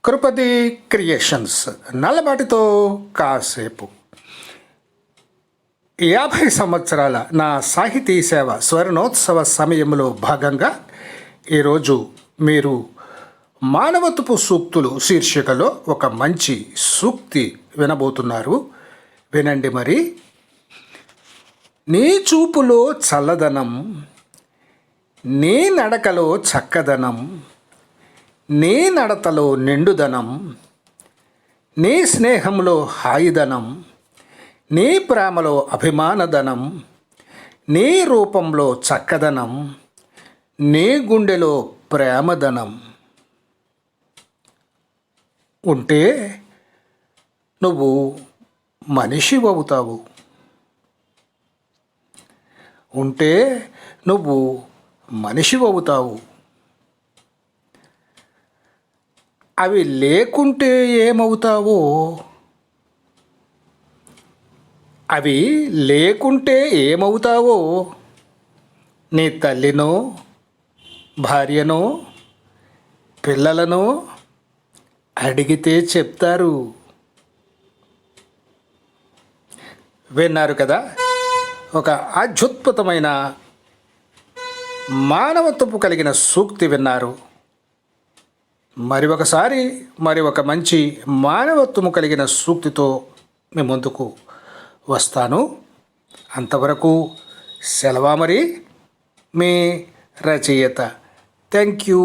కృపది creations నల్లబాటితో కాసేపు 50 సంవత్సరాల నా సాహితీ సేవ స్వర్ణోత్సవ సమయంలో భాగంగా ఈరోజు మీరు మానవత్వపు సూక్తులు శీర్షికలో ఒక మంచి సూక్తి వినబోతున్నారు. వినండి మరి. నీ చూపులో చల్లదనం, నీ నడకలో చక్కదనం, నీ నడతలో నిండుదనం, నీ స్నేహంలో హాయిదనం, నీ ప్రేమలో అభిమానదనం, నీ రూపంలో చక్కదనం, నీ గుండెలో ప్రేమదనం ఉంటే నువ్వు మనిషివవుతావు. ఉంటే నువ్వు మనిషివవుతావు. అవి లేకుంటే ఏమవుతావో, అవి లేకుంటే ఏమవుతావో నీ తల్లినో, భార్యనో, పిల్లలనో అడిగితే చెప్తారు. విన్నారు కదా, ఒక అద్భుతమైన మానవత్వపు కలిగిన సూక్తి విన్నారు. మరి ఒక మంచి మానవత్వము కలిగిన సూక్తితో మీ ముందుకు వస్తాను. అంతవరకు సెలవా. మరి మీ రచయిత. Thank you.